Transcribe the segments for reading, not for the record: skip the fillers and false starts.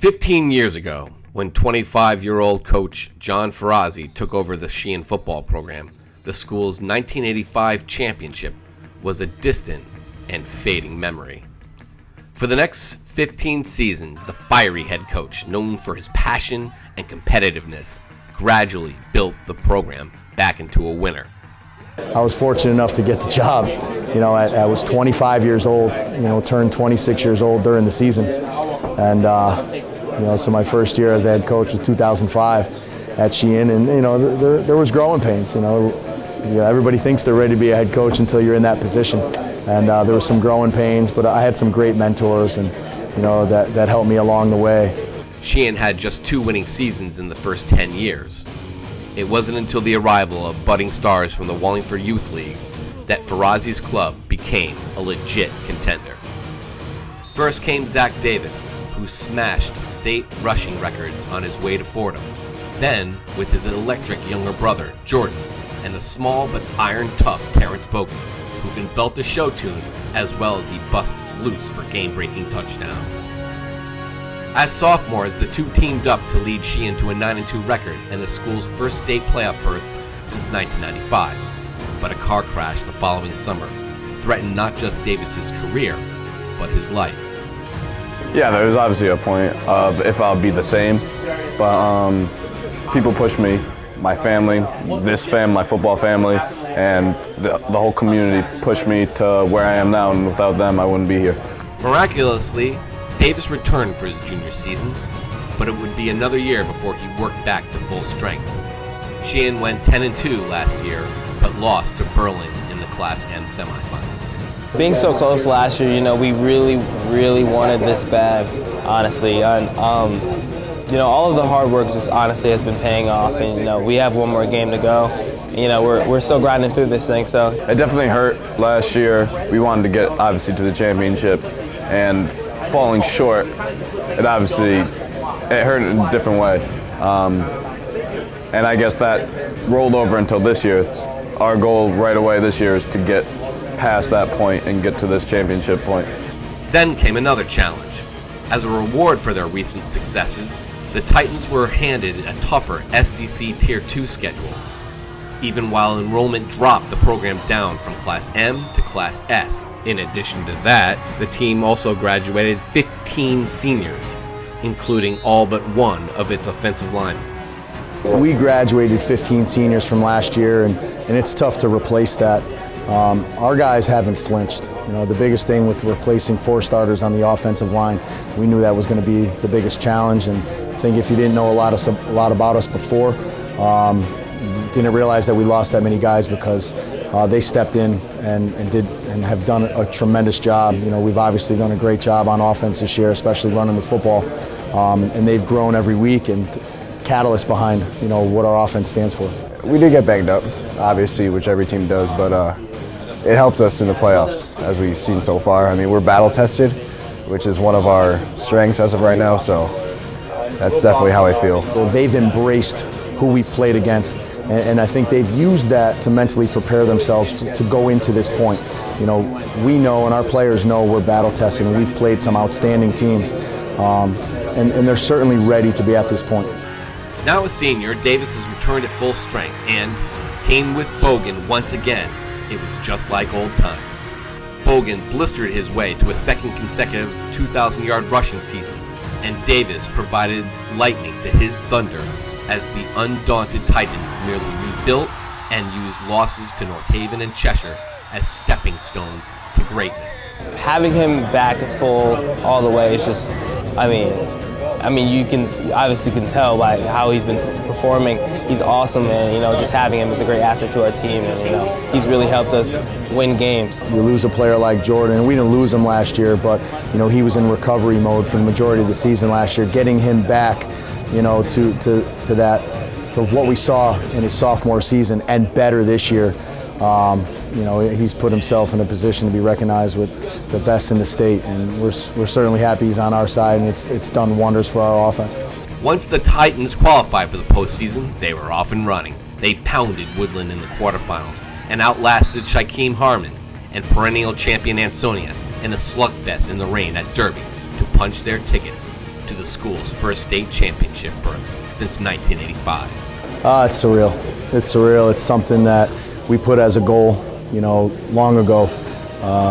15 years ago, when 25-year-old coach John Ferrazzi took over the Sheehan football program, the school's 1985 championship was a distant and fading memory. For the next 15 seasons, the fiery head coach, known for his passion and competitiveness, gradually built the program back into a winner. I was fortunate enough to get the job. I was 25 years old, turned 26 years old during the season. And, so my first year as a head coach was 2005 at Sheehan. And, there was growing pains. Everybody thinks they're ready to be a head coach until you're in that position. And there was some growing pains, but I had some great mentors and, that helped me along the way. Sheehan had just 2 winning seasons in the first 10 years. It wasn't until the arrival of budding stars from the Wallingford Youth League that Ferrazzi's club became a legit contender. First came Zach Davis, who smashed state rushing records on his way to Fordham. Then, with his electric younger brother, Jordan, and the small but iron-tough Terrence Bogan, who can belt a show tune as well as he busts loose for game-breaking touchdowns. As sophomores, the two teamed up to lead Sheehan to a 9-2 record and the school's first state playoff berth since 1995. But a car crash the following summer threatened not just Davis's career, but his life. Yeah, there was obviously a point of if I'll be the same, but people pushed me, my family, my football family, and the whole community pushed me to where I am now, and without them, I wouldn't be here. Miraculously, Davis returned for his junior season, but it would be another year before he worked back to full strength. Sheehan went 10-2 last year, but lost to Berlin in the Class M semifinals. Being so close last year, we really wanted this bad, honestly. And, all of the hard work just honestly has been paying off, and we have one more game to go. We're still grinding through this thing. So it definitely hurt last year. We wanted to get obviously to the championship, and falling short, it hurt in a different way. And I guess that rolled over until this year. Our goal right away this year is to get past that point and get to this championship point. Then came another challenge. As a reward for their recent successes, the Titans were handed a tougher SEC Tier 2 schedule. Even while enrollment dropped the program down from Class M to Class S. In addition to that, the team also graduated 15 seniors, including all but one of its offensive linemen. We graduated 15 seniors from last year, and it's tough to replace that. Our guys haven't flinched. The biggest thing with replacing 4 starters on the offensive line, we knew that was going to be the biggest challenge. And I think if you didn't know a lot about us before, didn't realize that we lost that many guys because they stepped in and have done a tremendous job. We've obviously done a great job on offense this year, especially running the football, and they've grown every week and catalyst behind what our offense stands for. We did get banged up, obviously, which every team does, but it helped us in the playoffs, as we've seen so far. We're battle tested, which is one of our strengths as of right now, so that's definitely how I feel. They've embraced who we've played against, and I think they've used that to mentally prepare themselves to go into this point. We know and our players know we're battle tested, and we've played some outstanding teams, and they're certainly ready to be at this point. Now a senior, Davis has returned at full strength, and teamed with Bogan once again, it was just like old times. Bogan blistered his way to a second consecutive 2,000-yard rushing season, and Davis provided lightning to his thunder as the undaunted Titans merely rebuilt and used losses to North Haven and Cheshire as stepping stones to greatness. Having him back at full all the way is just, you can tell by how he's been performing. He's awesome, and just having him is a great asset to our team, and he's really helped us win games. You lose a player like Jordan, and we didn't lose him last year, but he was in recovery mode for the majority of the season last year. Getting him back, to what we saw in his sophomore season and better this year. He's put himself in a position to be recognized with the best in the state, and we're certainly happy he's on our side, and it's done wonders for our offense. Once the Titans qualified for the postseason, they were off and running. They pounded Woodland in the quarterfinals and outlasted Shaquem Harmon and perennial champion Ansonia in a slugfest in the rain at Derby to punch their tickets to the school's first state championship berth since 1985. It's surreal. It's surreal. It's something that we put as a goal, long ago.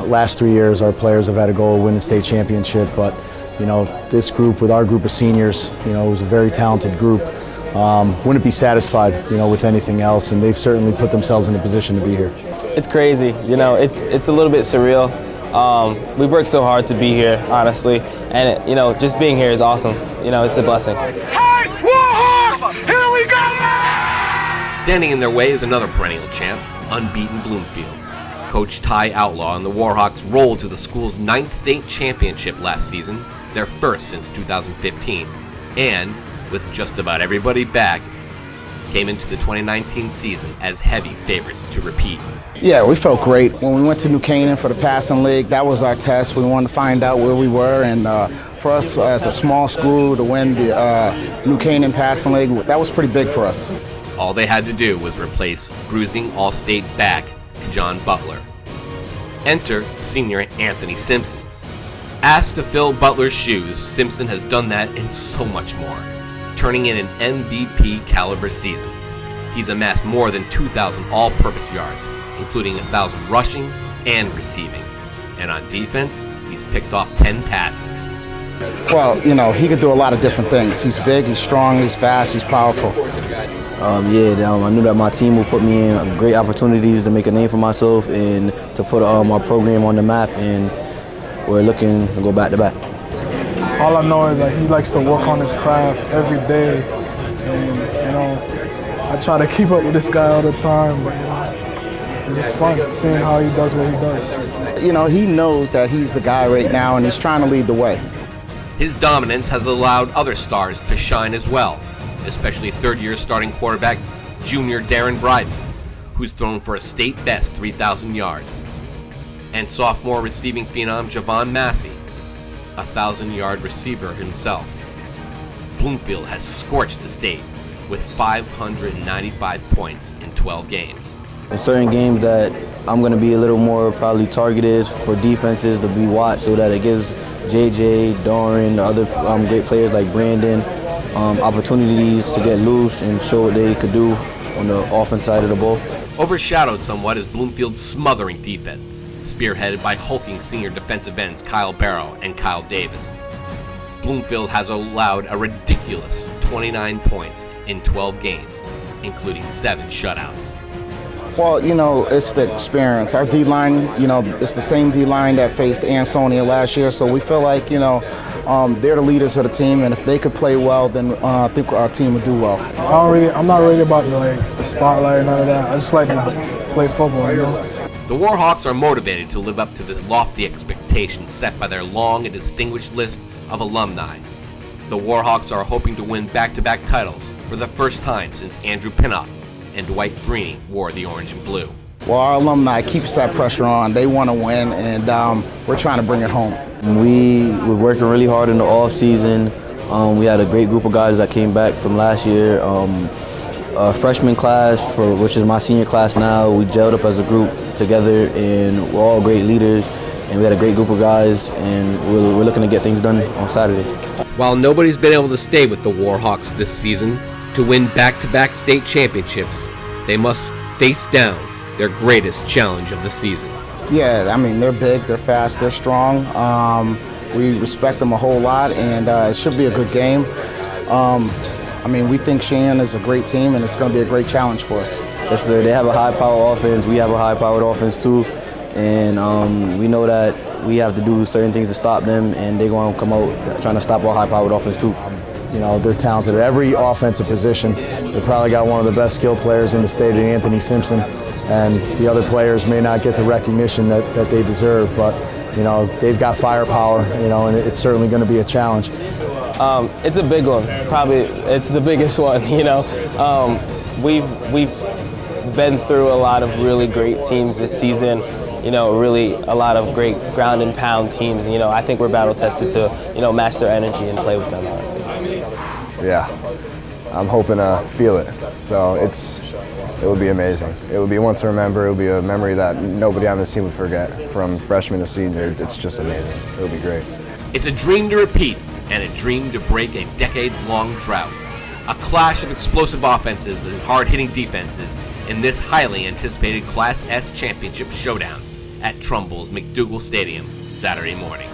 Last 3 years, our players have had a goal to win the state championship, but this group, with our group of seniors, it was a very talented group. Wouldn't be satisfied, with anything else, and they've certainly put themselves in a position to be here. It's crazy, it's a little bit surreal. We've worked so hard to be here, honestly, and just being here is awesome. It's a blessing. Hey, Warhawks! Here we go! Standing in their way is another perennial champ, unbeaten Bloomfield. Coach Ty Outlaw and the Warhawks rolled to the school's 9th state championship last season, their first since 2015, and, with just about everybody back, came into the 2019 season as heavy favorites to repeat. Yeah, we felt great. When we went to New Canaan for the passing league, that was our test. We wanted to find out where we were, and for us as a small school to win the New Canaan passing league, that was pretty big for us. All they had to do was replace bruising All-State back John Butler. Enter senior Anthony Simpson. Asked to fill Butler's shoes, Simpson has done that and so much more, turning in an MVP caliber season. He's amassed more than 2,000 all-purpose yards, including 1,000 rushing and receiving. And on defense, he's picked off 10 passes. Well, he could do a lot of different things. He's big, he's strong, he's fast, he's powerful. I knew that my team would put me in great opportunities to make a name for myself and to put my program on the map, and we're looking to go back to back. All I know is that he likes to work on his craft every day, and I try to keep up with this guy all the time, but it's just fun seeing how he does what he does. He knows that he's the guy right now, and he's trying to lead the way. His dominance has allowed other stars to shine as well, especially third-year starting quarterback junior Darren Bryden, who's thrown for a state-best 3,000 yards, and sophomore receiving phenom Javon Massey, a 1,000-yard receiver himself. Bloomfield has scorched the state with 595 points in 12 games. In certain games that I'm going to be a little more probably targeted for defenses to be watched, so that it gives JJ, Doran, other great players like Brandon opportunities to get loose and show what they could do on the offense side of the ball. Overshadowed somewhat is Bloomfield's smothering defense, spearheaded by hulking senior defensive ends Kyle Barrow and Kyle Davis. Bloomfield has allowed a ridiculous 29 points in 12 games, including 7 shutouts. Well, it's the experience. Our D-line, it's the same D-line that faced Ansonia last year, so we feel like, they're the leaders of the team, and if they could play well, then I think our team would do well. I'm not really about the spotlight or none of that. I just like to play football, The Warhawks are motivated to live up to the lofty expectations set by their long and distinguished list of alumni. The Warhawks are hoping to win back-to-back titles for the first time since Andrew Pinnock and Dwight Freeney wore the orange and blue. Well, our alumni keeps that pressure on. They want to win, and we're trying to bring it home. We were working really hard in the off season. We had a great group of guys that came back from last year. A freshman class, which is my senior class now, we gelled up as a group together, and we're all great leaders. And we had a great group of guys, and we're looking to get things done on Saturday. While nobody's been able to stay with the Warhawks this season to win back-to-back state championships, they must face down their greatest challenge of the season. Yeah, they're big, they're fast, they're strong. We respect them a whole lot, and it should be a good game. We think Sheehan is a great team, and it's going to be a great challenge for us. Yes, sir. They have a high-powered offense. We have a high-powered offense too, and we know that we have to do certain things to stop them, and they're going to come out trying to stop our high-powered offense too. They're talented at every offensive position. They probably got one of the best skilled players in the state, in Anthony Simpson, and the other players may not get the recognition that they deserve, but they've got firepower, and it's certainly going to be a challenge. It's a big one. Probably it's the biggest one. We've been through a lot of really great teams this season. Really a lot of great ground and pound teams. I think we're battle tested to match their energy and play with them, honestly. Yeah, I'm hoping to feel it. So it would be amazing. It would be one to remember. It would be a memory that nobody on this team would forget. From freshman to senior, it's just amazing. It would be great. It's a dream to repeat, and a dream to break a decades-long drought. A clash of explosive offenses and hard-hitting defenses in this highly anticipated Class S championship showdown at Trumbull's McDougall Stadium Saturday morning.